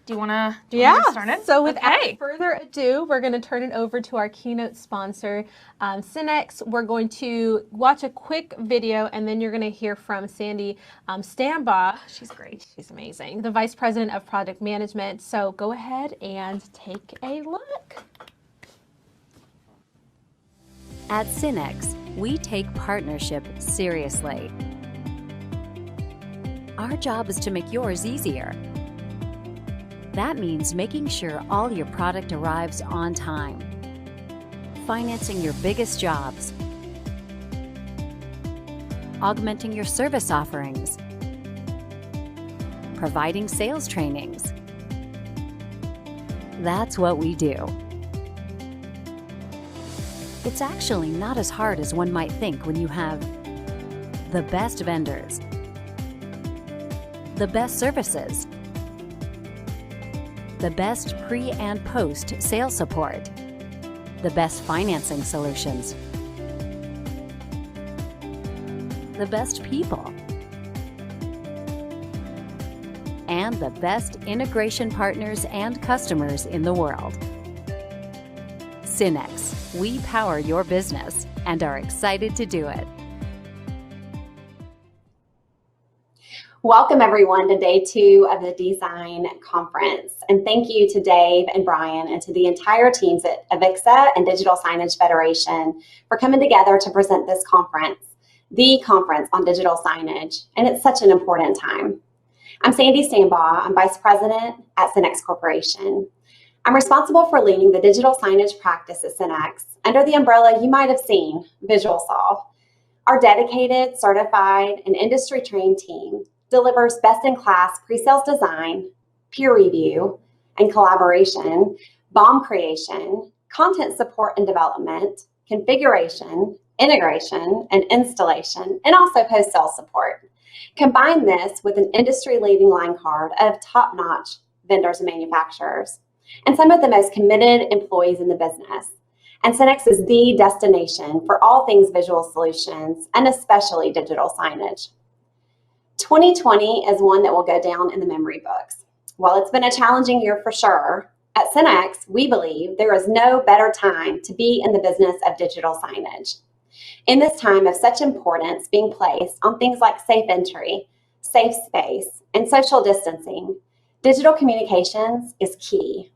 Do you want to get started? So without further ado, we're going to turn it over to our keynote sponsor, Signage. We're going to watch a quick video, and then you're going to hear from Sandy Stambaugh. She's great. She's amazing. The Vice President of Project Management. So go ahead and take a look. At Signage, we take partnership seriously. Our job is to make yours easier. That means making sure all your product arrives on time, financing your biggest jobs, augmenting your service offerings, providing sales trainings. That's what we do. It's actually not as hard as one might think when you have the best vendors, the best services, the best pre- and post-sale support, the best financing solutions, the best people, and the best integration partners and customers in the world. Signage, we power your business and are excited to do it. Welcome everyone to day 2 of the Design Conference. And thank you to Dave and Brian and to the entire teams at Avixa and Digital Signage Federation for coming together to present this conference, the conference on digital signage. And it's such an important time. I'm Sandy Stambaugh. I'm Vice President at Signage Corporation. I'm responsible for leading the digital signage practice at Signage under the umbrella you might have seen, VisualSolve. Our dedicated, certified, and industry-trained team delivers best-in-class pre-sales design, peer review, and collaboration, BOM creation, content support and development, configuration, integration, and installation, and also post-sale support. Combine this with an industry-leading line card of top-notch vendors and manufacturers, and some of the most committed employees in the business. And Signage is the destination for all things visual solutions, and especially digital signage. 2020 is one that will go down in the memory books. While it's been a challenging year for sure, at Signage, we believe there is no better time to be in the business of digital signage. In this time of such importance being placed on things like safe entry, safe space, and social distancing, digital communications is key.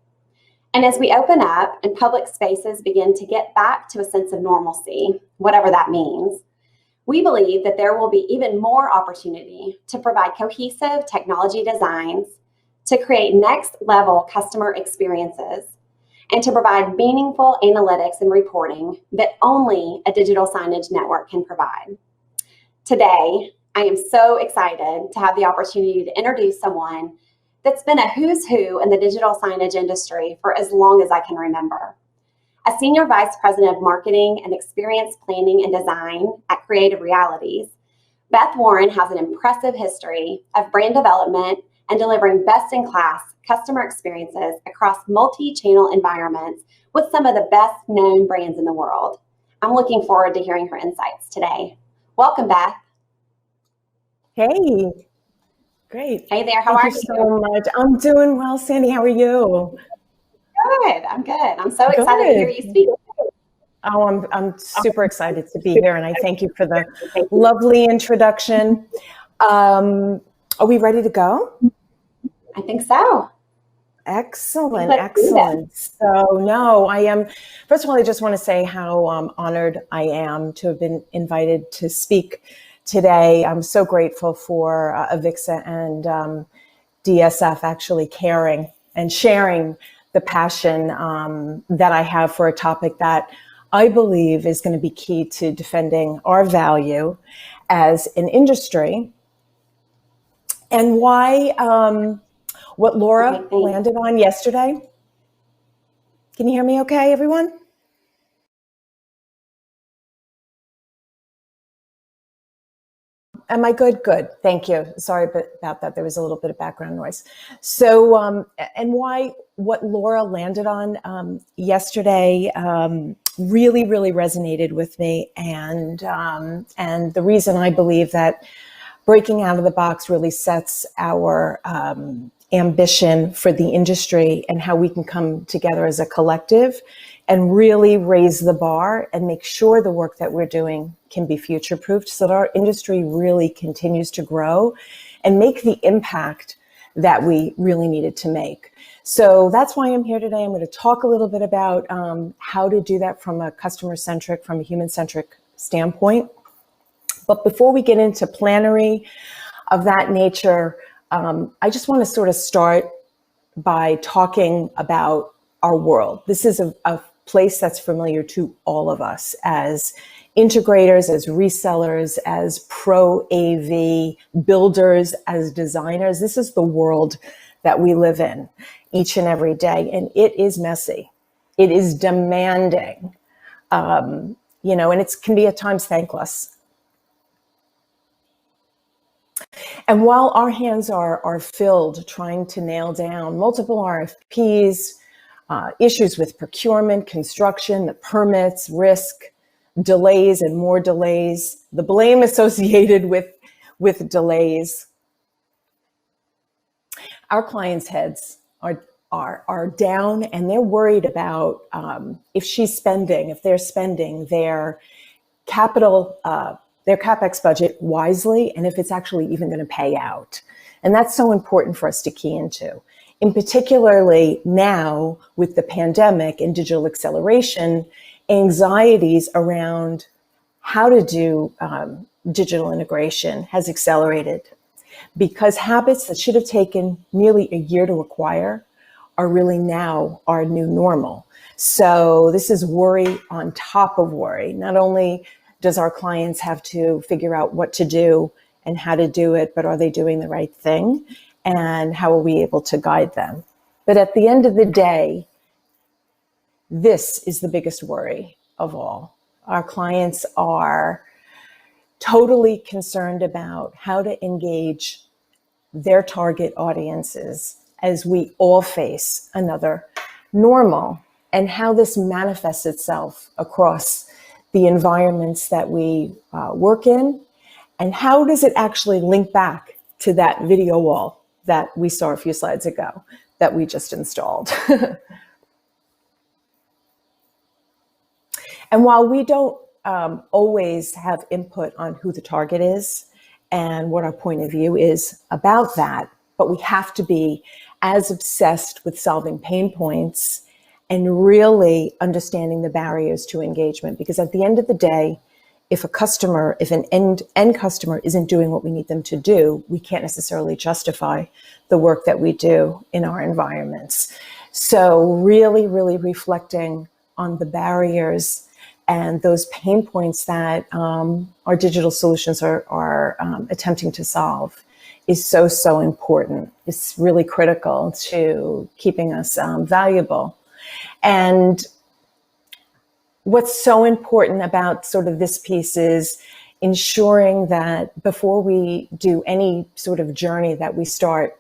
And as we open up and public spaces begin to get back to a sense of normalcy, whatever that means, we believe that there will be even more opportunity to provide cohesive technology designs, to create next-level customer experiences, and to provide meaningful analytics and reporting that only a digital signage network can provide. Today, I am so excited to have the opportunity to introduce someone that's been a who's who in the digital signage industry for as long as I can remember. As Senior Vice President of Marketing and Experience Planning and Design at Creative Realities, Beth Warren has an impressive history of brand development and delivering best-in-class customer experiences across multi-channel environments with some of the best-known brands in the world. I'm looking forward to hearing her insights today. Welcome, Beth. Hey, great. Hey there, how are you? Thank you so much. I'm doing well, Sandy. How are you? Good, I'm good. I'm so excited to hear you speak. Oh, I'm super excited to be here, and I thank you for the lovely introduction. Are we ready to go? I think so. Excellent, excellent. So, no, I am, first of all, I just want to say how honored I am to have been invited to speak today. I'm so grateful for Avixa and DSF actually caring and sharing the passion that I have for a topic that I believe is going to be key to defending our value as an industry, and why what Laura landed on yesterday. Can you hear me okay, everyone? Am I good? Good. Thank you. Sorry about that. There was a little bit of background noise. So, and why what Laura landed on yesterday really, really resonated with me. And the reason I believe that breaking out of the box really sets our ambition for the industry and how we can come together as a collective and really raise the bar and make sure the work that we're doing can be future-proofed so that our industry really continues to grow and make the impact that we really needed to make. So that's why I'm here today. I'm going to talk a little bit about how to do that from a customer-centric, from a human-centric standpoint. But before we get into plenary of that nature, I just want to sort of start by talking about our world. This is a place that's familiar to all of us as integrators, as resellers, as pro AV builders, as designers. This is the world that we live in each and every day. And it is messy. It is demanding, and it can be at times thankless. And while our hands are filled trying to nail down multiple RFPs, issues with procurement, construction, the permits, risk, delays and more delays, the blame associated with delays, our clients' heads are down and they're worried about if they're spending their CapEx budget wisely, and if it's actually even going to pay out. And that's so important for us to key into. In particularly now with the pandemic and digital acceleration, anxieties around how to do digital integration has accelerated because habits that should have taken nearly a year to acquire are really now our new normal. So this is worry on top of worry. Not only does our clients have to figure out what to do and how to do it, but are they doing the right thing? And how are we able to guide them? But at the end of the day, this is the biggest worry of all. Our clients are totally concerned about how to engage their target audiences as we all face another normal and how this manifests itself across the environments that we work in, and how does it actually link back to that video wall that we saw a few slides ago that we just installed. And while we don't always have input on who the target is and what our point of view is about that, but we have to be as obsessed with solving pain points and really understanding the barriers to engagement. Because at the end of the day, if an end customer isn't doing what we need them to do, we can't necessarily justify the work that we do in our environments. So really, really reflecting on the barriers and those pain points that our digital solutions are attempting to solve is so, so important. It's really critical to keeping us valuable. And what's so important about sort of this piece is ensuring that before we do any sort of journey that we start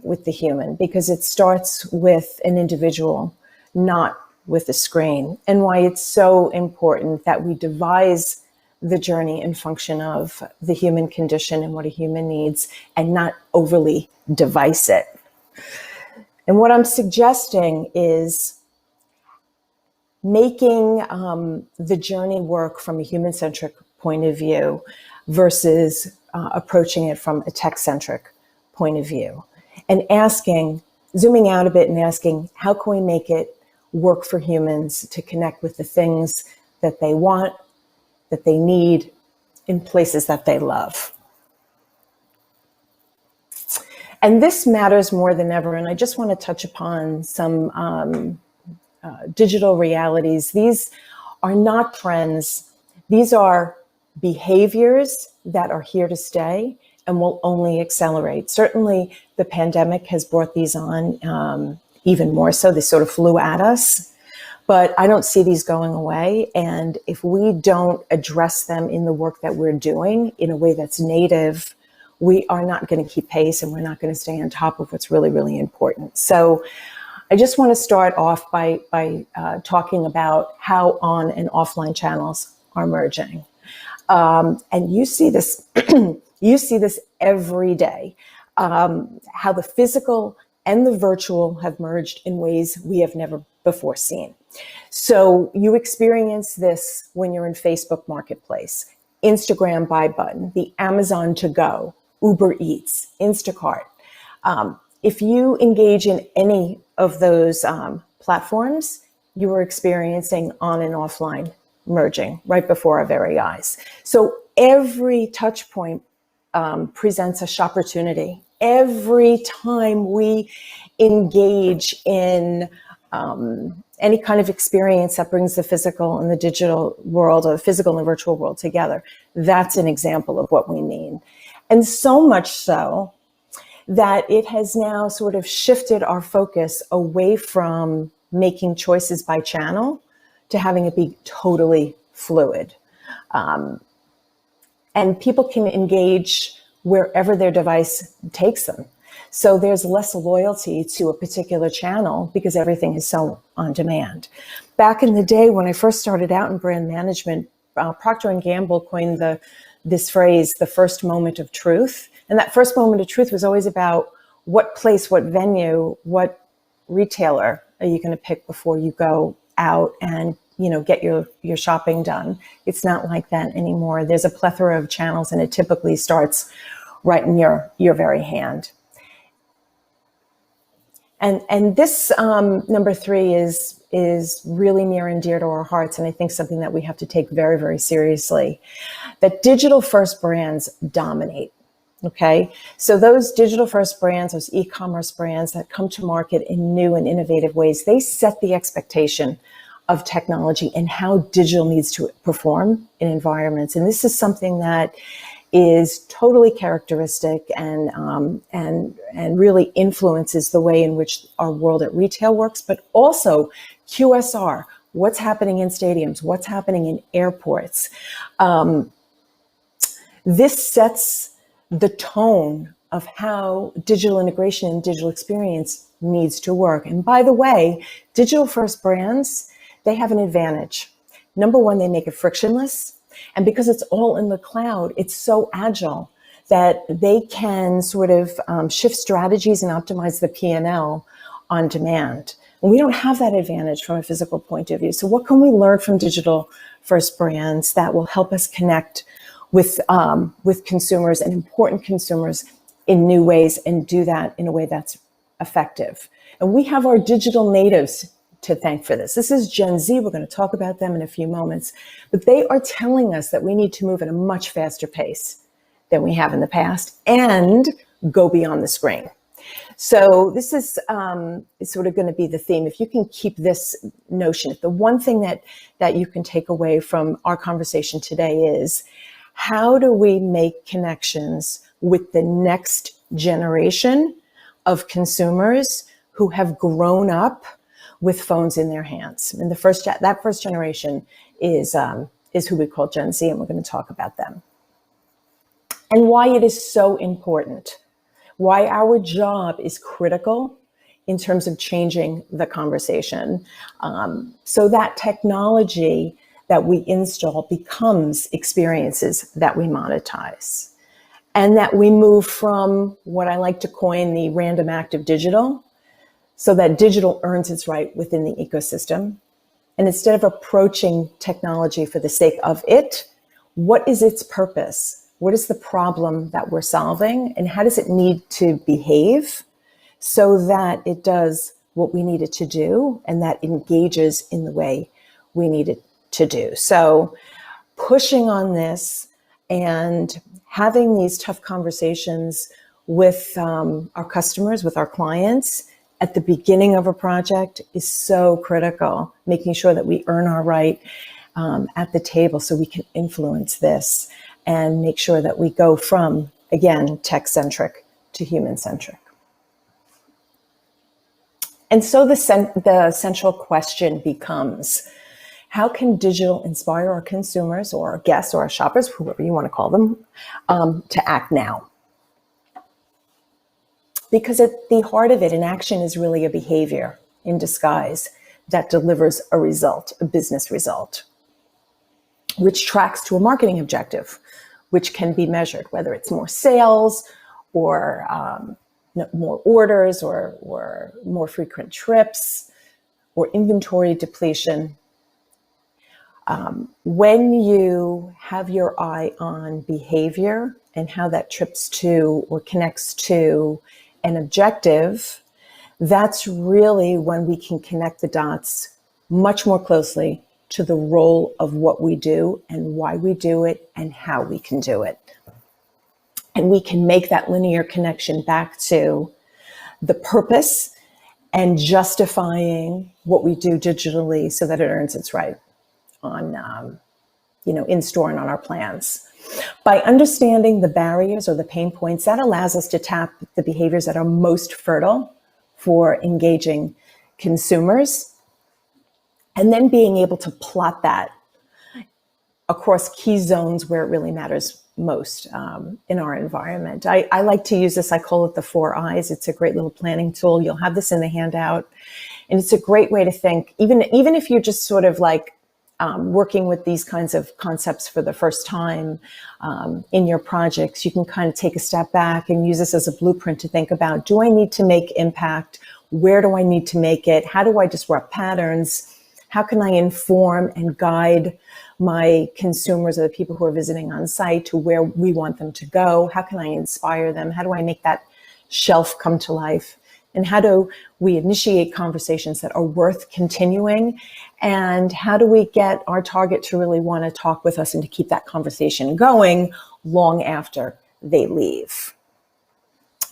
with the human, because it starts with an individual, not with a screen, and why it's so important that we devise the journey and function of the human condition and what a human needs and not overly device it. And what I'm suggesting is making the journey work from a human-centric point of view versus approaching it from a tech-centric point of view. And zooming out a bit and asking, how can we make it work for humans to connect with the things that they want, that they need, in places that they love? And this matters more than ever. And I just want to touch upon some digital realities. These are not trends. These are behaviors that are here to stay and will only accelerate. Certainly, the pandemic has brought these on even more so. They sort of flew at us, but I don't see these going away. And if we don't address them in the work that we're doing in a way that's native, we are not going to keep pace and we're not going to stay on top of what's really, really important. So I just want to start off by talking about how on and offline channels are merging. And you see this, you see this every day. how the physical and the virtual have merged in ways we have never before seen. So you experience this when you're in Facebook Marketplace, Instagram Buy Button, the Amazon To Go, Uber Eats, Instacart. If you engage in any of those platforms, you are experiencing on and offline merging right before our very eyes. So every touch point presents a shopportunity. Every time we engage in any kind of experience that brings the physical and the digital world, or the physical and the virtual world together, that's an example of what we mean. And so much so that it has now sort of shifted our focus away from making choices by channel to having it be totally fluid. And people can engage wherever their device takes them. So there's less loyalty to a particular channel because everything is so on demand. Back in the day when I first started out in brand management, Procter & Gamble coined this phrase, the first moment of truth. And that first moment of truth was always about what place, what venue, what retailer are you going to pick before you go out and get your shopping done. It's not like that anymore. There's a plethora of channels, and it typically starts right in your very hand. And this number 3 is really near and dear to our hearts, and I think something that we have to take very, very seriously. That digital first brands dominate. Okay, so those digital first brands, those e-commerce brands that come to market in new and innovative ways, they set the expectation of technology and how digital needs to perform in environments. And this is something that is totally characteristic and really influences the way in which our world at retail works, but also QSR, what's happening in stadiums, what's happening in airports. This sets the tone of how digital integration and digital experience needs to work. And by the way, digital first brands, they have an advantage. Number one, they make it frictionless. And because it's all in the cloud, it's so agile that they can sort of shift strategies and optimize the P&L on demand. And we don't have that advantage from a physical point of view. So what can we learn from digital first brands that will help us connect with consumers and important consumers in new ways, and do that in a way that's effective? And we have our digital natives to thank for this. This is Gen Z. We're going to talk about them in a few moments, but they are telling us that we need to move at a much faster pace than we have in the past and go beyond the screen. So this is sort of going to be the theme. If you can keep this notion, the one thing that you can take away from our conversation today is, how do we make connections with the next generation of consumers who have grown up with phones in their hands? And that first generation is who we call Gen Z, and we're going to talk about them. And why it is so important, why our job is critical in terms of changing the conversation, so that technology that we install becomes experiences that we monetize, and that we move from what I like to coin the random act of digital, so that digital earns its right within the ecosystem. And instead of approaching technology for the sake of it, what is its purpose? What is the problem that we're solving? And how does it need to behave so that it does what we need it to do, and that engages in the way we need it to do? So pushing on this and having these tough conversations with our customers, with our clients at the beginning of a project is so critical, making sure that we earn our right at the table so we can influence this and make sure that we go from, again, tech-centric to human-centric. And so the central question becomes, how can digital inspire our consumers or our guests or our shoppers, whoever you want to call them, to act now? Because at the heart of it, an action is really a behavior in disguise that delivers a result, a business result, which tracks to a marketing objective, which can be measured, whether it's more sales or more orders or more frequent trips or inventory depletion. When you have your eye on behavior and how that trips to or connects to an objective, that's really when we can connect the dots much more closely to the role of what we do and why we do it and how we can do it. And we can make that linear connection back to the purpose and justifying what we do digitally so that it earns its right on, in store and on our plans. By understanding the barriers or the pain points, that allows us to tap the behaviors that are most fertile for engaging consumers, and then being able to plot that across key zones where it really matters most in our environment. I like to use this, I call it the 4 Eyes. It's a great little planning tool. You'll have this in the handout. And it's a great way to think, even if you're just sort of like working with these kinds of concepts for the first time in your projects, you can kind of take a step back and use this as a blueprint to think about, do I need to make impact? Where do I need to make it? How do I disrupt patterns? How can I inform and guide my consumers or the people who are visiting on site to where we want them to go? How can I inspire them? How do I make that shelf come to life? And how do we initiate conversations that are worth continuing? And how do we get our target to really want to talk with us and to keep that conversation going long after they leave?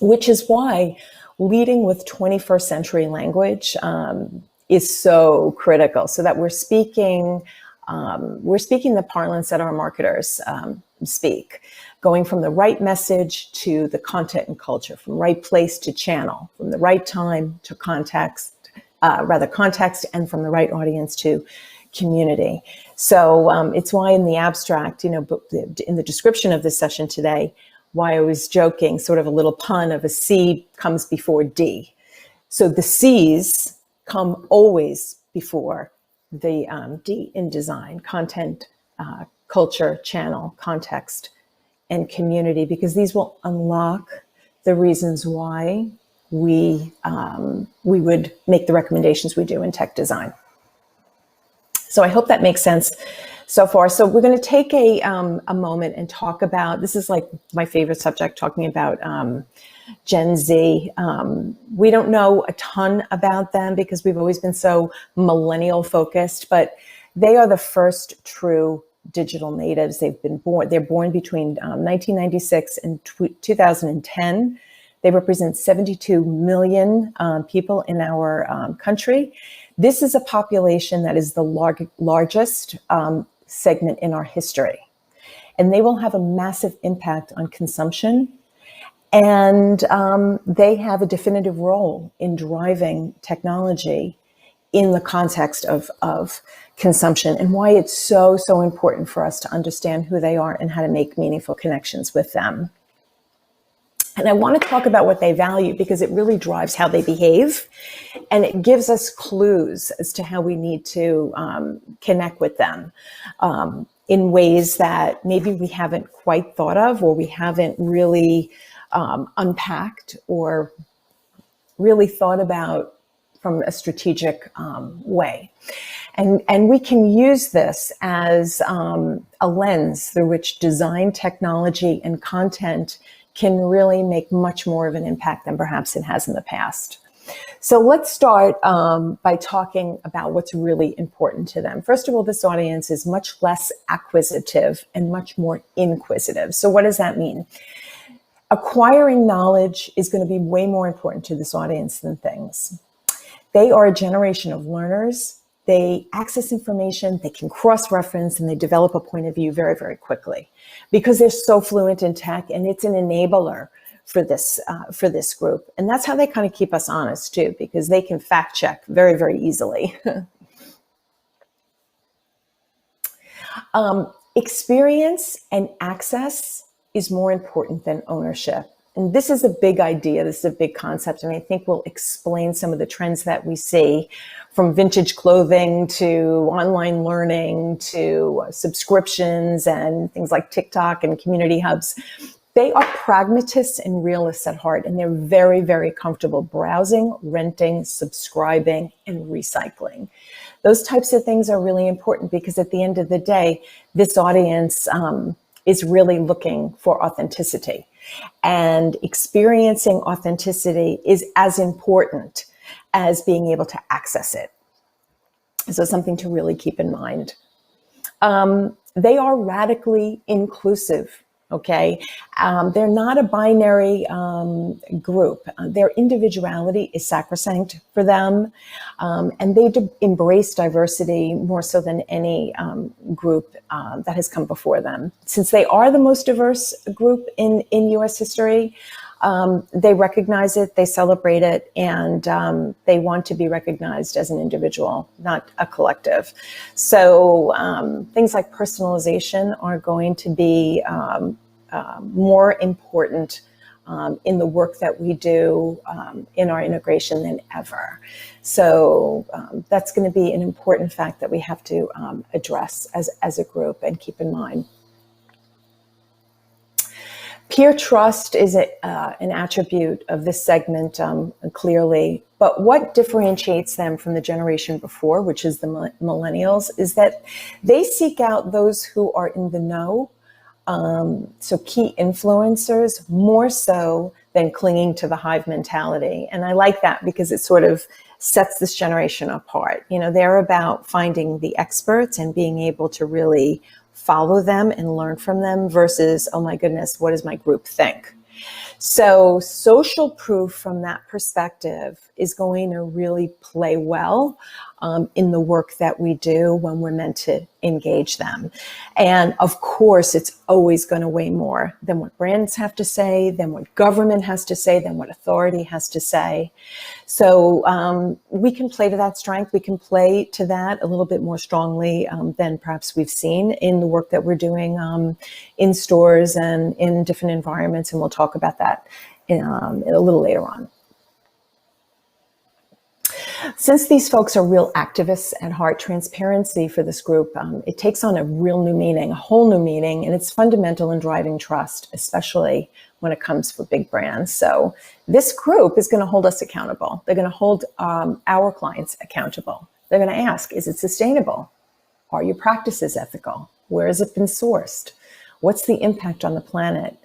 Which is why leading with 21st century language is so critical, so that we're speaking the parlance that our marketers speak, going from the right message to the content and culture, from right place to channel, from the right time to context, and from the right audience to community. So it's why in the abstract, in the description of this session today, why I was joking, sort of a little pun of a C comes before D. So the C's come always before the D in design: content, culture, channel, context, and community, because these will unlock the reasons why we would make the recommendations we do in tech design. So I hope that makes sense so far. So we're going to take a moment and talk about, this is like my favorite subject, talking about Gen Z. We don't know a ton about them because we've always been so millennial focused, but they are the first true digital natives. They're born between 1996 and 2010. They represent 72 million people in our country. This is a population that is the largest segment in our history. And they will have a massive impact on consumption. And they have a definitive role in driving technology in the context of consumption, and why it's so important for us to understand who they are and how to make meaningful connections with them. And I want to talk about what they value because it really drives how they behave, and it gives us clues as to how we need to connect with them in ways that maybe we haven't quite thought of, or we haven't really unpacked or really thought about from a strategic way. And we can use this as a lens through which design, technology, and content can really make much more of an impact than perhaps it has in the past. So let's start by talking about what's really important to them. First of all, this audience is much less acquisitive and much more inquisitive. So what does that mean? Acquiring knowledge is going to be way more important to this audience than things. They are a generation of learners. They access information, they can cross-reference, and they develop a point of view very, very quickly because they're so fluent in tech, and it's an enabler for this group. And that's how they kind of keep us honest too, because they can fact check very, very easily. Experience and access is more important than ownership. And this is a big idea. This is a big concept. And I think we'll explain some of the trends that we see, from vintage clothing to online learning to subscriptions and things like TikTok and community hubs. They are pragmatists and realists at heart, and they're very, very comfortable browsing, renting, subscribing, and recycling. Those types of things are really important because at the end of the day, this audience is really looking for authenticity. And experiencing authenticity is as important as being able to access it. So something to really keep in mind. They are radically inclusive. Okay, they're not a binary group. Their individuality is sacrosanct for them, and they embrace diversity more so than any group that has come before them. Since they are the most diverse group in U.S. history, they recognize it, they celebrate it, and they want to be recognized as an individual, not a collective. So things like personalization are going to be more important in the work that we do in our integration than ever. So that's going to be an important fact that we have to address as a group and keep in mind. Peer trust is an attribute of this segment, clearly, but what differentiates them from the generation before, which is the millennials, is that they seek out those who are in the know, so key influencers, more so than clinging to the hive mentality. And I like that because it sort of sets this generation apart. You know, they're about finding the experts and being able to really follow them and learn from them versus, oh my goodness, what does my group think? So social proof from that perspective is going to really play well in the work that we do when we're meant to engage them. And of course, it's always going to weigh more than what brands have to say, than what government has to say, than what authority has to say. So we can play to that strength. We can play to that a little bit more strongly than perhaps we've seen in the work that we're doing in stores and in different environments. And we'll talk about that in a little later on. Since these folks are real activists at heart, transparency for this group, it takes on a real new meaning, a whole new meaning, and it's fundamental in driving trust, especially when it comes for big brands. So this group is going to hold us accountable. They're going to hold our clients accountable. They're going to ask, is it sustainable? Are your practices ethical? Where has it been sourced? What's the impact on the planet?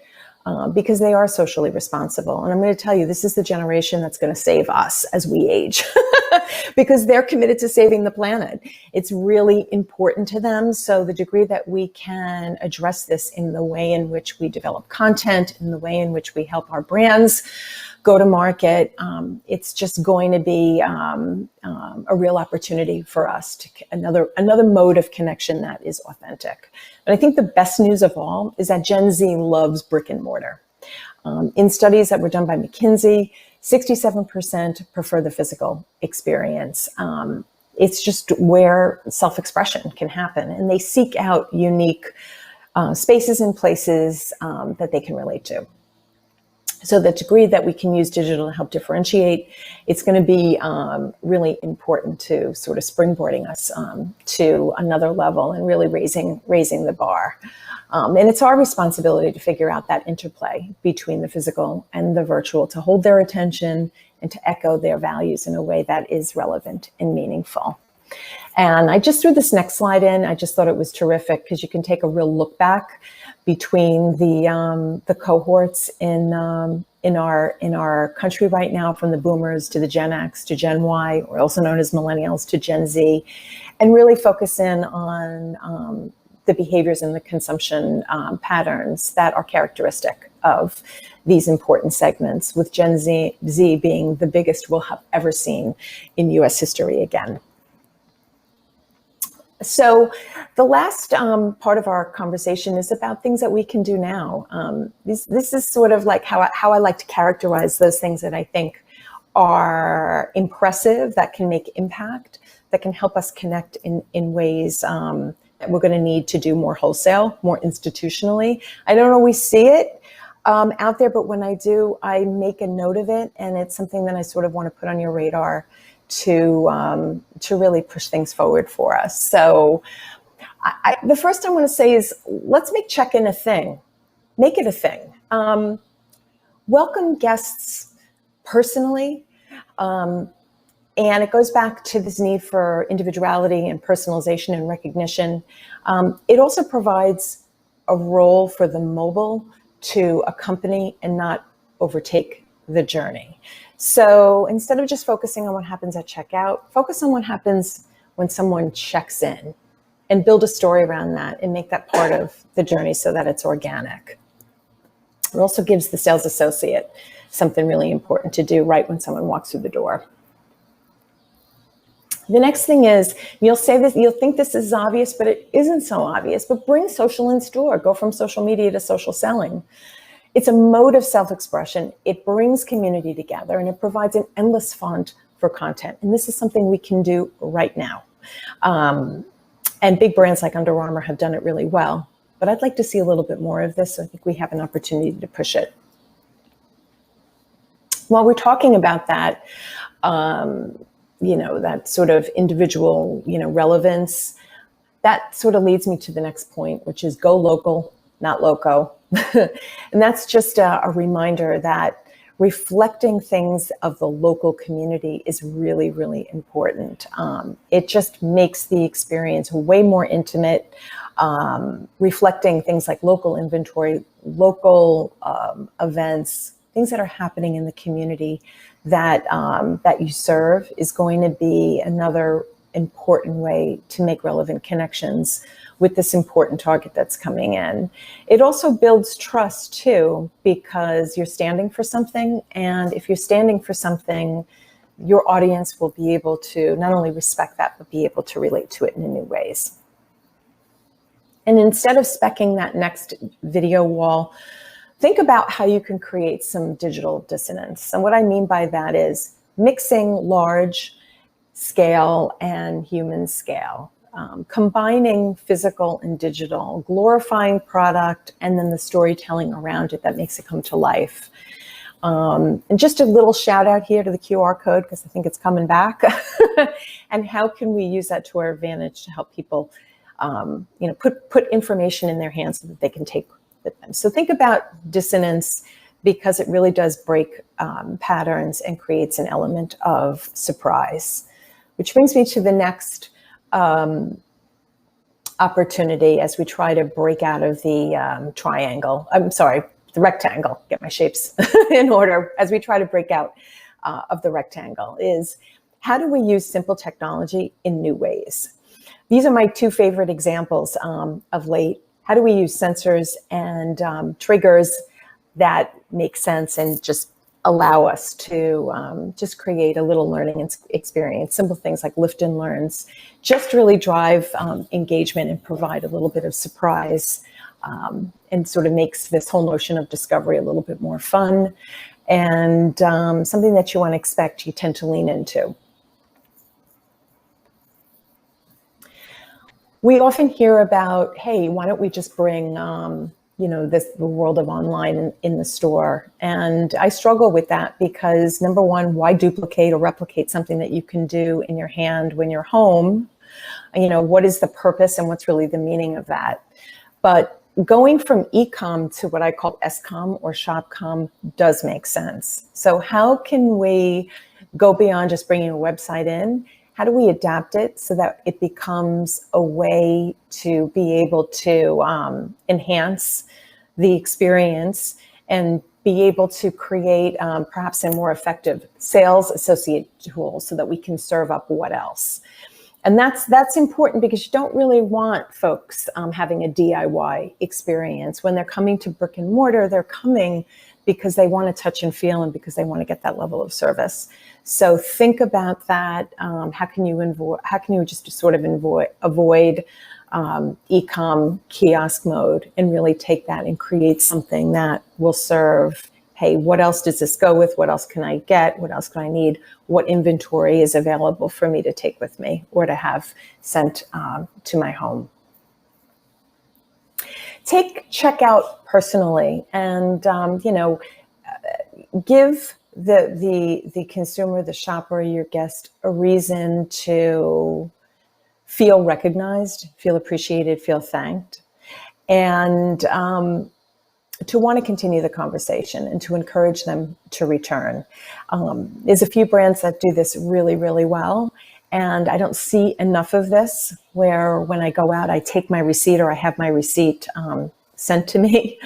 Because they are socially responsible. And I'm going to tell you, this is the generation that's going to save us as we age because they're committed to saving the planet. It's really important to them. So the degree that we can address this in the way in which we develop content, in the way in which we help our brands go to market, it's just going to be a real opportunity for us to another mode of connection that is authentic. But I think the best news of all is that Gen Z loves brick and mortar. In studies that were done by McKinsey, 67% prefer the physical experience. It's just where self-expression can happen, and they seek out unique spaces and places that they can relate to. So the degree that we can use digital to help differentiate, it's going to be really important to sort of springboarding us to another level and really raising the bar. And it's our responsibility to figure out that interplay between the physical and the virtual, to hold their attention and to echo their values in a way that is relevant and meaningful. And I just threw this next slide in. I just thought it was terrific because you can take a real look back between the cohorts in our country right now, from the boomers to the Gen X to Gen Y, or also known as millennials, to Gen Z, and really focus in on the behaviors and the consumption patterns that are characteristic of these important segments, with Gen Z being the biggest we'll have ever seen in U.S. history again. So the last part of our conversation is about things that we can do now. This is sort of like how I like to characterize those things that I think are impressive, that can make impact, that can help us connect in ways that we're going to need to do more wholesale, more institutionally. I don't always see it out there, but when I do, I make a note of it, and it's something that I sort of want to put on your radar to really push things forward for us. So the first I want to say is, let's make check-in a thing. Make it a thing. Welcome guests personally. And it goes back to this need for individuality and personalization and recognition. It also provides a role for the mobile to accompany and not overtake the journey. So instead of just focusing on what happens at checkout, focus on what happens when someone checks in, and build a story around that and make that part of the journey so that it's organic. It also gives the sales associate something really important to do right when someone walks through the door. The next thing is, you'll think this is obvious, but it isn't so obvious, but bring social in store. Go from social media to social selling. It's a mode of self-expression. It brings community together, and it provides an endless font for content. And this is something we can do right now. And big brands like Under Armour have done it really well. But I'd like to see a little bit more of this. So I think we have an opportunity to push it. While we're talking about that, that sort of individual, relevance, that sort of leads me to the next point, which is go local, not loco. And that's just a reminder that reflecting things of the local community is really, really important. It just makes the experience way more intimate, reflecting things like local inventory, local events, things that are happening in the community that you serve is going to be another important way to make relevant connections with this important target that's coming in. It also builds trust too, because you're standing for something. And if you're standing for something, your audience will be able to not only respect that, but be able to relate to it in new ways. And instead of speccing that next video wall, think about how you can create some digital dissonance. And what I mean by that is mixing large scale and human scale, combining physical and digital, glorifying product, and then the storytelling around it that makes it come to life. And just a little shout out here to the QR code, because I think it's coming back. And how can we use that to our advantage to help people, put information in their hands so that they can take with them. So think about dissonance, because it really does break patterns and creates an element of surprise. Which brings me to the next opportunity as we try to break out of the the rectangle, get my shapes in order, as we try to break out of the rectangle, is how do we use simple technology in new ways? These are my two favorite examples of late. How do we use sensors and triggers that make sense and just allow us to just create a little learning experience? Simple things like lift and learns just really drive engagement and provide a little bit of surprise, and sort of makes this whole notion of discovery a little bit more fun, and something that you want to expect, you tend to lean into. We often hear about, hey, why don't we just bring the world of online in the store? And I struggle with that because, number one, why duplicate or replicate something that you can do in your hand when you're home? What is the purpose and what's really the meaning of that? But going from e-com to what I call s-com or shop-com does make sense. So how can we go beyond just bringing a website in? How do we adapt it so that it becomes a way to be able to enhance the experience and be able to create perhaps a more effective sales associate tool so that we can serve up what else? And that's important, because you don't really want folks having a DIY experience. When they're coming to brick and mortar, they're coming because they want to touch and feel and because they want to get that level of service. So think about that. How can you just sort of avoid e-com kiosk mode and really take that and create something that will serve, hey, what else does this go with? What else can I get? What else can I need? What inventory is available for me to take with me or to have sent to my home? Take checkout personally, and give the consumer, the shopper, your guest, a reason to feel recognized, feel appreciated, feel thanked. And to want to continue the conversation and to encourage them to return. There's a few brands that do this really, really well. And I don't see enough of this where when I go out, I take my receipt or I have my receipt sent to me.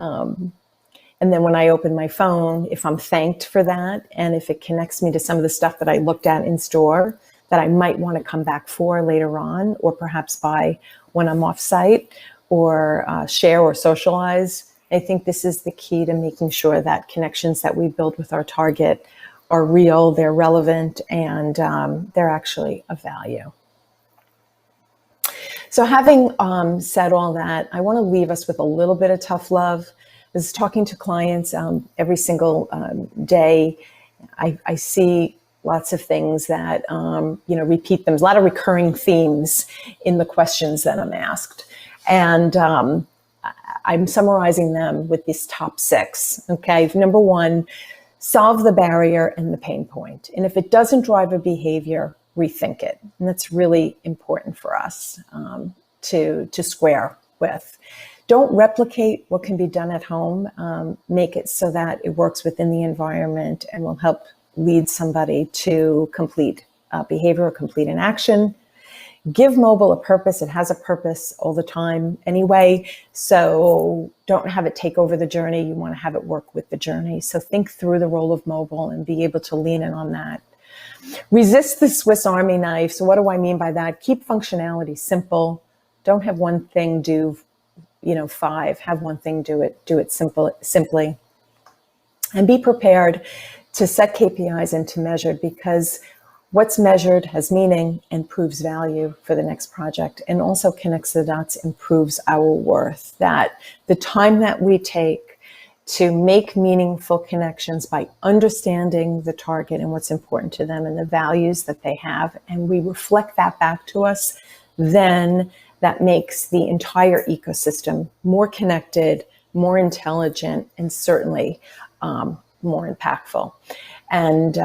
And then when I open my phone, if I'm thanked for that, and if it connects me to some of the stuff that I looked at in store that I might want to come back for later on, or perhaps buy when I'm off site, or share or socialize, I think this is the key to making sure that connections that we build with our target are real, they're relevant, and they're actually of value. So having said all that, I want to leave us with a little bit of tough love. I was talking to clients every single day. I see lots of things that repeat them. There's a lot of recurring themes in the questions that I'm asked, and I'm summarizing them with these top 6. Okay, number 1, solve the barrier and the pain point, and if it doesn't drive a behavior, rethink it. And that's really important for us to square with. Don't replicate what can be done at home. Make it so that it works within the environment and will help lead somebody to complete behavior or complete an action. Give mobile a purpose. It has a purpose all the time anyway. So don't have it take over the journey. You want to have it work with the journey. So think through the role of mobile and be able to lean in on that. Resist the Swiss Army knife. So what do I mean by that? Keep functionality simple. Don't have one thing do 5. Have one thing do it simply. And be prepared to set KPIs and to measure, because what's measured has meaning and proves value for the next project, and also connects the dots, improves our worth. That the time that we take to make meaningful connections by understanding the target and what's important to them and the values that they have, and we reflect that back to us, then that makes the entire ecosystem more connected, more intelligent, and certainly more impactful. And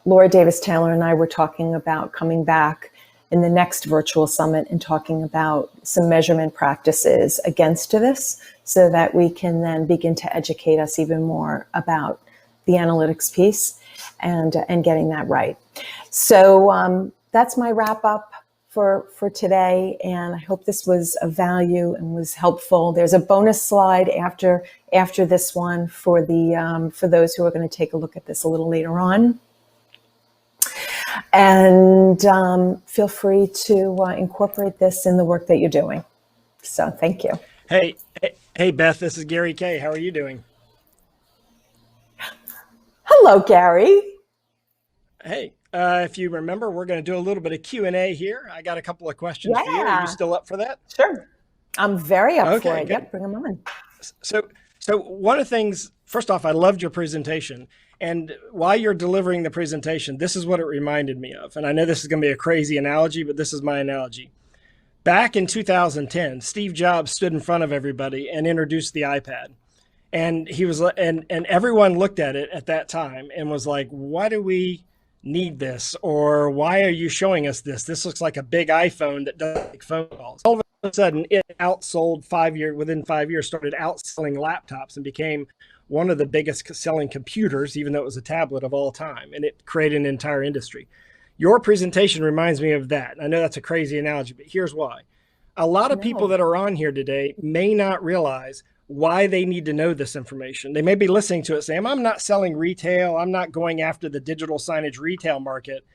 Laura Davis Taylor and I were talking about coming back in the next virtual summit and talking about some measurement practices against this, so that we can then begin to educate us even more about the analytics piece and getting that right. So that's my wrap up for today, and I hope this was of value and was helpful. There's a bonus slide after this one for those who are going to take a look at this a little later on. And feel free to incorporate this in the work that you're doing. So thank you. Hey, Beth, this is Gary Kay. How are you doing? Hello, Gary. Hey, if you remember, we're going to do a little bit of Q&A here. I got a couple of questions for you. Are you still up for that? Sure. I'm very up for it. Good. Yep, bring them on. So one of the things, first off, I loved your presentation. And while you're delivering the presentation, this is what it reminded me of. And I know this is going to be a crazy analogy, but this is my analogy. Back in 2010, Steve Jobs stood in front of everybody and introduced the iPad. And he was, and everyone looked at it at that time and was like, why do we need this? Or why are you showing us this? This looks like a big iPhone that doesn't take phone calls. All of a sudden, it outsold within 5 years, started outselling laptops and became one of the biggest selling computers, even though it was a tablet, of all time. And it created an entire industry. Your presentation reminds me of that. I know that's a crazy analogy, but here's why. A lot of people that are on here today may not realize why they need to know this information. They may be listening to it saying, I'm not selling retail. I'm not going after the digital signage retail market.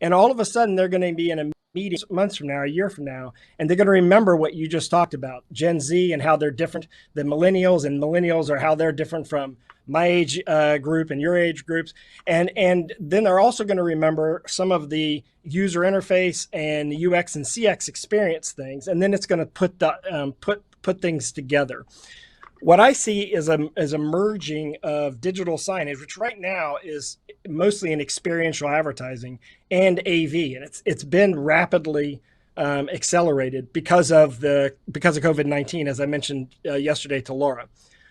And all of a sudden, they're going to be in a meeting months from now, a year from now, and they're going to remember what you just talked about, Gen Z and how they're different than millennials, and millennials are how they're different from my age group and your age groups. And then they're also going to remember some of the user interface and UX and CX experience things. And then it's going to put things together. What I see is a merging of digital signage, which right now is mostly in experiential advertising, and AV, and it's been rapidly accelerated because of COVID-19, as I mentioned yesterday to Laura.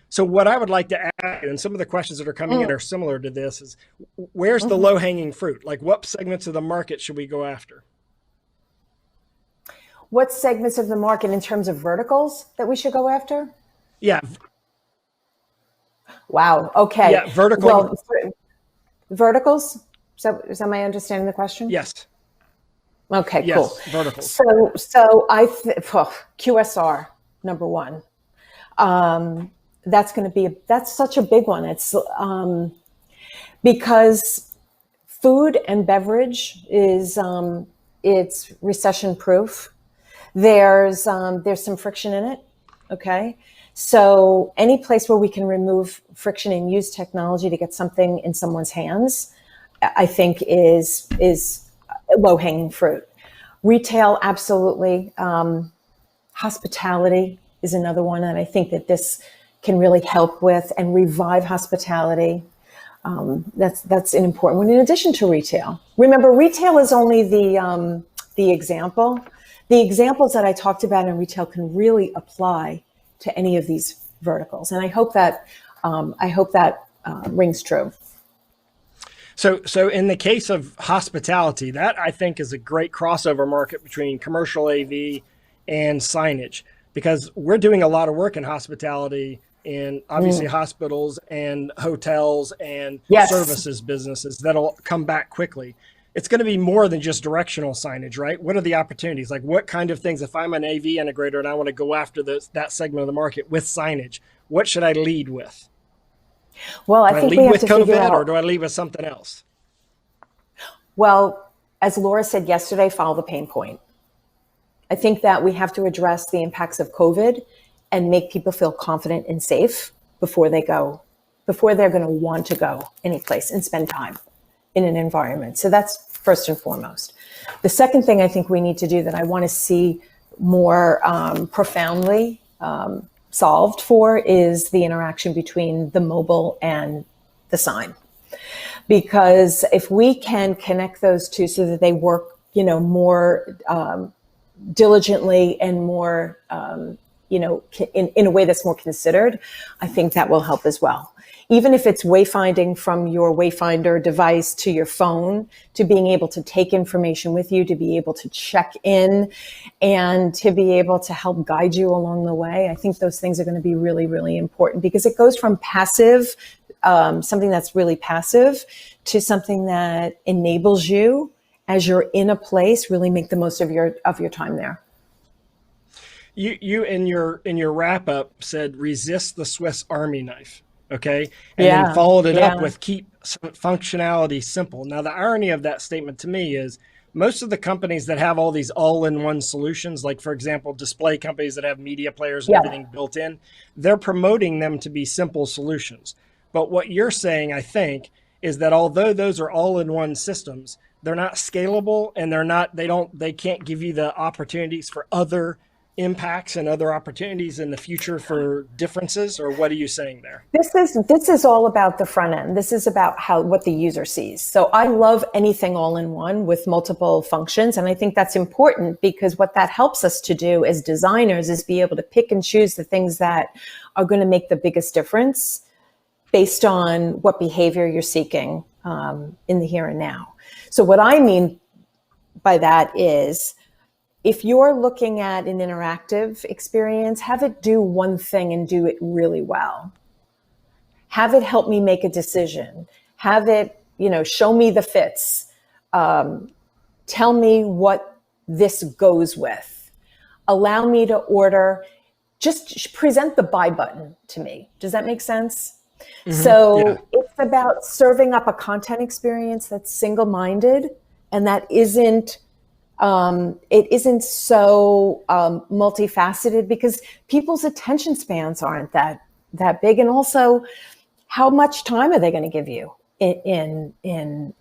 So what I would like to add, and some of the questions that are coming in are similar to this, is where's the low-hanging fruit? Like, what segments of the market should we go after? What segments of the market in terms of verticals that we should go after? Yeah, Wow. Okay. Yeah, vertical. Well, verticals. So is that my understanding the question? Yes. Okay, Yes, cool. verticals. So QSR number one. That's such a big one. It's because food and beverage is it's recession proof. There's some friction in it. Okay. So any place where we can remove friction and use technology to get something in someone's hands, I think is low hanging fruit. Retail, absolutely. Hospitality is another one that I think that this can really help with and revive hospitality. That's an important one. In addition to retail, remember, retail is only the example. The examples that I talked about in retail can really apply to any of these verticals, and I hope that rings true. So in the case of hospitality, that I think is a great crossover market between commercial AV and signage, because we're doing a lot of work in hospitality in obviously hospitals and hotels and services businesses that'll come back quickly. It's going to be more than just directional signage, right? What are the opportunities? Like what kind of things, if I'm an AV integrator and I want to go after that segment of the market with signage, what should I lead with? Well, I think we have to figure out, or do I lead with something else? Well, as Laura said yesterday, follow the pain point. I think that we have to address the impacts of COVID and make people feel confident and safe before they're going to want to go any place and spend time in an environment. So that's first and foremost. The second thing I think we need to do that I want to see more profoundly solved for is the interaction between the mobile and the sign. Because if we can connect those two so that they work, more diligently and more, in a way that's more considered, I think that will help as well. Even if it's wayfinding from your wayfinder device to your phone, to being able to take information with you, to be able to check in and to be able to help guide you along the way. I think those things are going to be really, really important because it goes from passive, something that's really passive, to something that enables you as you're in a place, really make the most of your time there. You in your wrap up said resist the Swiss Army knife. Okay. And then followed it up with keep functionality simple. Now, the irony of that statement to me is most of the companies that have all these all-in-one solutions, like, for example, display companies that have media players and everything built in, they're promoting them to be simple solutions. But what you're saying, I think, is that although those are all-in-one systems, they're not scalable and they can't give you the opportunities for other impacts and other opportunities in the future for differences, or what are you saying there? This is all about the front end. This is about what the user sees. So I love anything all in one with multiple functions. And I think that's important because what that helps us to do as designers is be able to pick and choose the things that are going to make the biggest difference based on what behavior you're seeking in the here and now. So what I mean by that is, if you're looking at an interactive experience, have it do one thing and do it really well. Have it help me make a decision. Have it, show me the fits. Tell me what this goes with. Allow me to order. Just present the buy button to me. Does that make sense? Mm-hmm. So it's about serving up a content experience that's single-minded and that isn't it isn't so multifaceted, because people's attention spans aren't that big, and also how much time are they going to give you in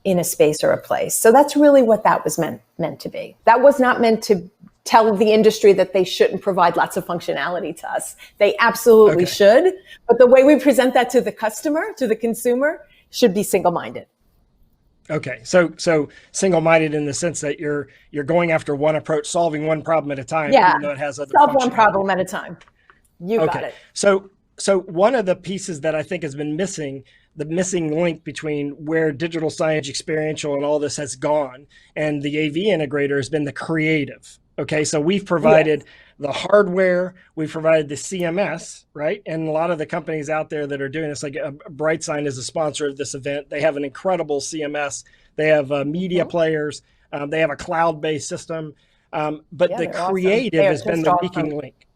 a space or a place? So that's really what that was meant to be. That was not meant to tell the industry that they shouldn't provide lots of functionality to us. They absolutely should, but the way we present that to the customer, to the consumer, should be single-minded. Okay, so single-minded in the sense that you're going after one approach, solving one problem at a time, even though it has other solve one problem at a time. You got it. So one of the pieces that I think has been missing, the missing link between where digital signage, experiential, and all this has gone, and the AV integrator has been the creative. Okay, so we've provided the hardware, we've provided the CMS, right? And a lot of the companies out there that are doing this, like BrightSign is a sponsor of this event. They have an incredible CMS. They have media players. They have a cloud-based system. But Yeah, the they're awesome. creative They are has been just the awesome. weakening link.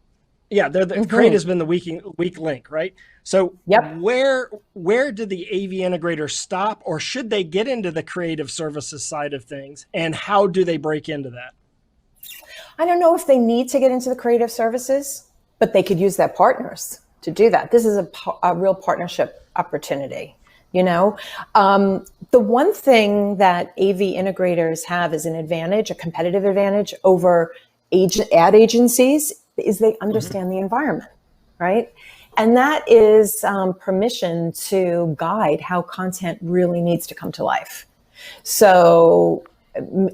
Yeah, the creative has been the weak link, right? So Yep. where did the AV integrators stop, or should they get into the creative services side of things, and how do they break into that? I don't know if they need to get into the creative services, but they could use their partners to do that. This is a real partnership opportunity. The one thing that AV integrators have as an advantage, a competitive advantage over ad agencies, is they understand the environment, right? And that is permission to guide how content really needs to come to life. So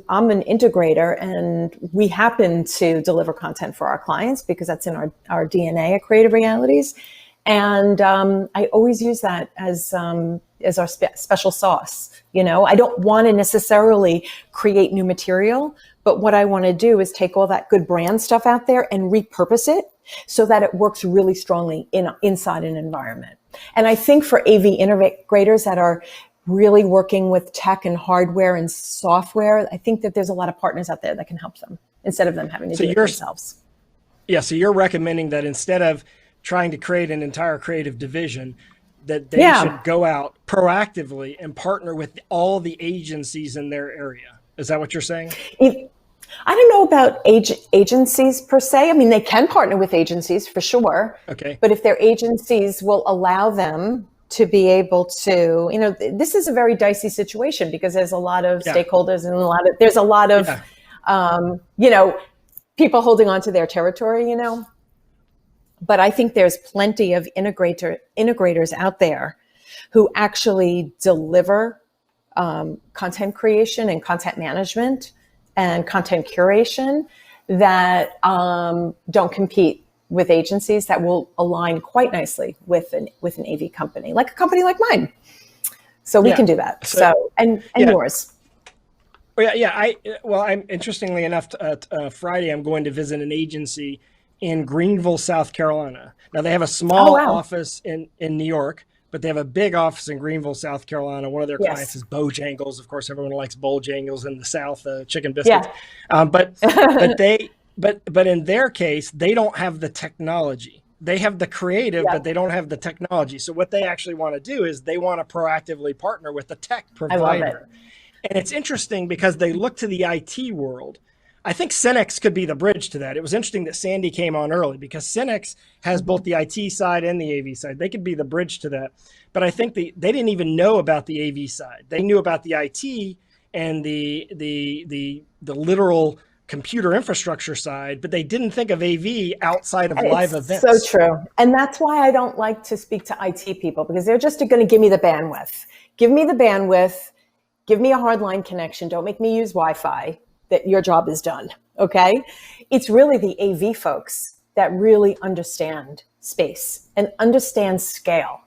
I'm an integrator, and we happen to deliver content for our clients because that's in our DNA at Creative Realities. And I always use that as our special sauce. I don't want to necessarily create new material, but what I want to do is take all that good brand stuff out there and repurpose it so that it works really strongly inside an environment. And I think for AV integrators that are really working with tech and hardware and software, I think that there's a lot of partners out there that can help them instead of them having to do it themselves. Yeah, so you're recommending that instead of trying to create an entire creative division, that they should go out proactively and partner with all the agencies in their area. Is that what you're saying? I don't know about agencies per se. I mean, they can partner with agencies for sure. Okay. But if their agencies will allow them to be able to, this is a very dicey situation because there's a lot of stakeholders and there's a lot of, people holding on to their territory, But I think there's plenty of integrators out there who actually deliver content creation and content management and content curation that don't compete with agencies, that will align quite nicely with an AV company, like a company like mine. So we can do that. So and yours. I'm interestingly enough, Friday I'm going to visit an agency in Greenville, South Carolina. Now they have a small office in New York, but they have a big office in Greenville, South Carolina. One of their clients is Bojangles. Of course, everyone likes Bojangles in the South, chicken biscuits. But in their case, they don't have the technology. They have the creative, but they don't have the technology. So what they actually want to do is they want to proactively partner with the tech provider. I love it. And it's interesting because they look to the IT world. I think Cinex could be the bridge to that. It was interesting that Sandy came on early because Cinex has both the IT side and the AV side. They could be the bridge to that. But I think they didn't even know about the AV side. They knew about the IT and the literal computer infrastructure side, but they didn't think of AV outside of live events. So true. And that's why I don't like to speak to IT people, because they're just going to give me the bandwidth. Give me the bandwidth. Give me a hardline connection. Don't make me use Wi-Fi. That your job is done. Okay. It's really the AV folks that really understand space and understand scale,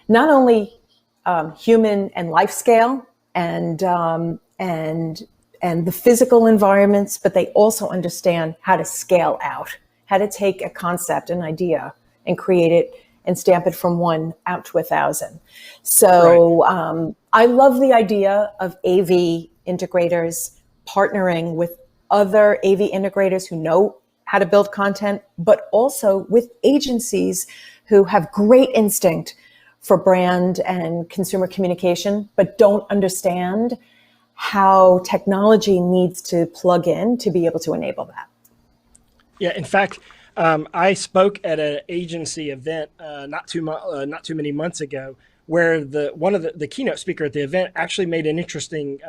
not only human and life scale and the physical environments, but they also understand how to scale out, how to take a concept, an idea, and create it and stamp it from 1 out to 1,000. So I love the idea of AV integrators partnering with other AV integrators who know how to build content, but also with agencies who have great instinct for brand and consumer communication, but don't understand how technology needs to plug in to be able to enable that. Yeah, in fact, I spoke at an agency event not too many months ago, where one of the keynote speaker at the event actually made an interesting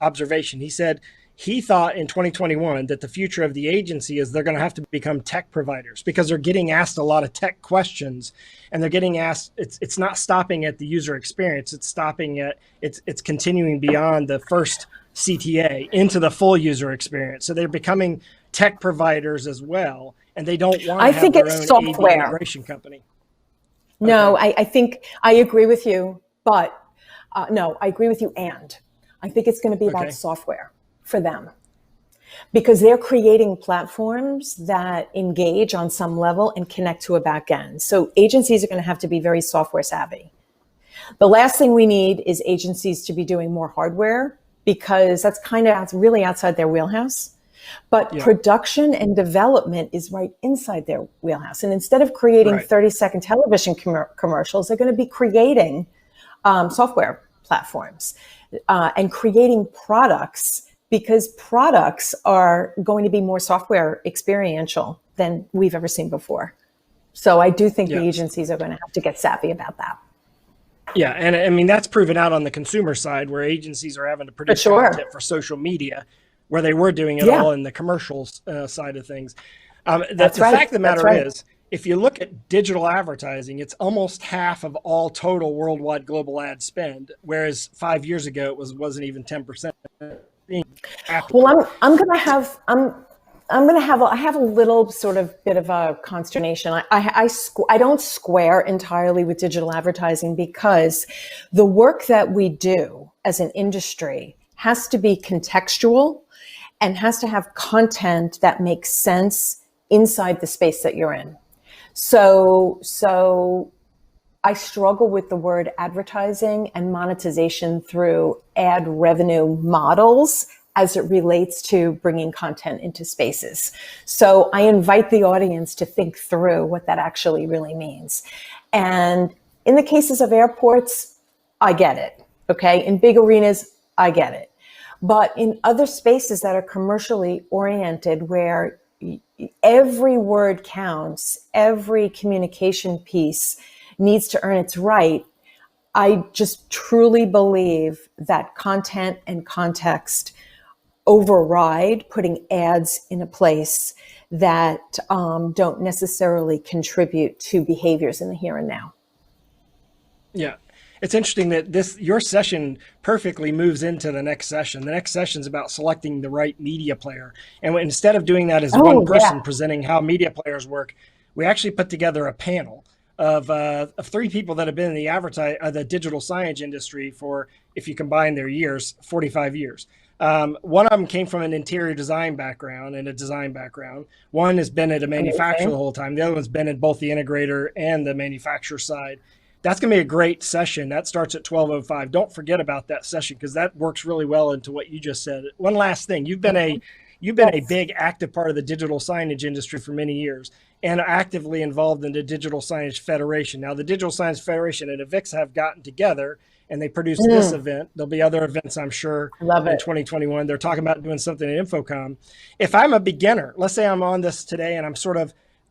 observation. He said he thought in 2021 that the future of the agency is they're going to have to become tech providers, because they're getting asked a lot of tech questions, and they're getting asked, it's not stopping at the user experience. It's stopping at, it's continuing beyond the first CTA into the full user experience. So they're becoming tech providers as well, and they don't want to have their own software AV integration company. No, I think I agree with you, but no, I agree with you. And I think it's going to be about software for them. because they're creating platforms that engage on some level and connect to a back end. So agencies are going to have to be very software savvy. The last thing we need is agencies to be doing more hardware, because that's kind of really outside their wheelhouse. But production and development is right inside their wheelhouse. And instead of creating 30-second television commercials, they're going to be creating software platforms and creating products, because products are going to be more software experiential than we've ever seen before. So I do think the agencies are going to have to get savvy about that. Yeah, and I mean, that's proven out on the consumer side, where agencies are having to produce content for social media, where they were doing it all in the commercials side of things. The fact of the matter is, if you look at digital advertising, it's almost half of all total worldwide global ad spend, whereas 5 years ago it wasn't even 10%. Well, I have a little sort of bit of a consternation. I don't square entirely with digital advertising, because the work that we do as an industry has to be contextual and has to have content that makes sense inside the space that you're in. So I struggle with the word advertising and monetization through ad revenue models as it relates to bringing content into spaces. So I invite the audience to think through what that actually really means. And in the cases of airports, I get it. Okay. In big arenas, I get it. But in other spaces that are commercially oriented, where every word counts, every communication piece needs to earn its right, I just truly believe that content and context override putting ads in a place that don't necessarily contribute to behaviors in the here and now. Yeah. It's interesting that your session perfectly moves into the next session. The next session is about selecting the right media player. And instead of doing that as one person presenting how media players work, we actually put together a panel of 3 people that have been in the digital signage industry for, if you combine their years, 45 years. One of them came from an interior design background and a design background. One has been at a manufacturer the whole time. The other one's been in both the integrator and the manufacturer side. That's going to be a great session. That starts at 12:05. Don't forget about that session, because that works really well into what you just said. One last thing. You've been a big active part of the digital signage industry for many years, and actively involved in the Digital Signage Federation. Now, the Digital Signage Federation and AVIXA have gotten together, and they produced this event. There'll be other events, I'm sure, in 2021. They're talking about doing something at InfoComm. If I'm a beginner, let's say I'm on this today and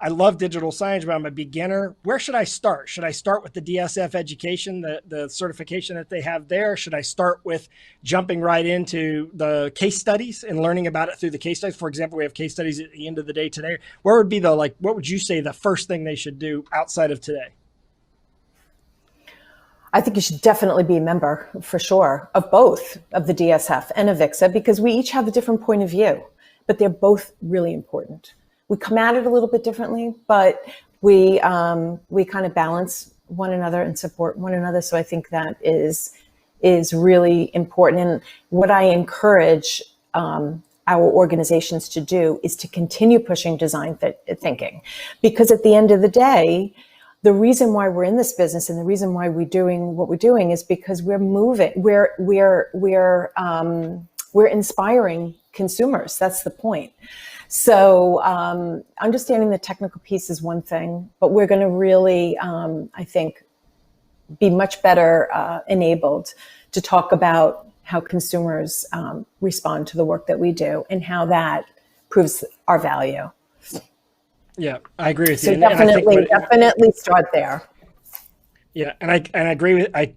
I love digital signage, but I'm a beginner, where should I start? Should I start with the DSF education, the certification that they have there? Should I start with jumping right into the case studies and learning about it through the case studies? For example, we have case studies at the end of the day today. Where would be what would you say the first thing they should do outside of today? I think you should definitely be a member, for sure, of both of the DSF and AVIXA, because we each have a different point of view, but they're both really important. We come at it a little bit differently, but we kind of balance one another and support one another. So I think that is really important. And what I encourage our organizations to do is to continue pushing design thinking, because at the end of the day, the reason why we're in this business and the reason why we're doing what we're doing is because we're moving. We're inspiring consumers. That's the point. So understanding the technical piece is one thing, but we're going to really, I think, be much better enabled to talk about how consumers respond to the work that we do and how that proves our value. Yeah, I agree with you. So definitely start there. Yeah, and I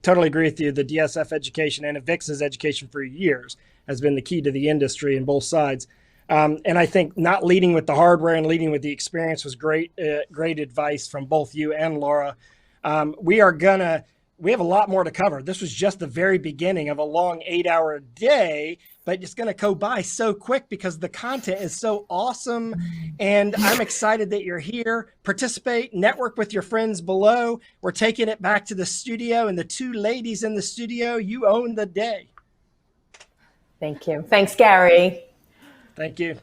totally agree with you. The DSF education and AVIXA's education for years has been the key to the industry in both sides. And I think not leading with the hardware and leading with the experience was great advice from both you and Laura. We have a lot more to cover. This was just the very beginning of a long 8-hour day, but it's going to go by so quick because the content is so awesome. And I'm excited that you're here. Participate, network with your friends below. We're taking it back to the studio, and the 2 ladies in the studio, you own the day. Thank you. Thanks, Gary. Thank you.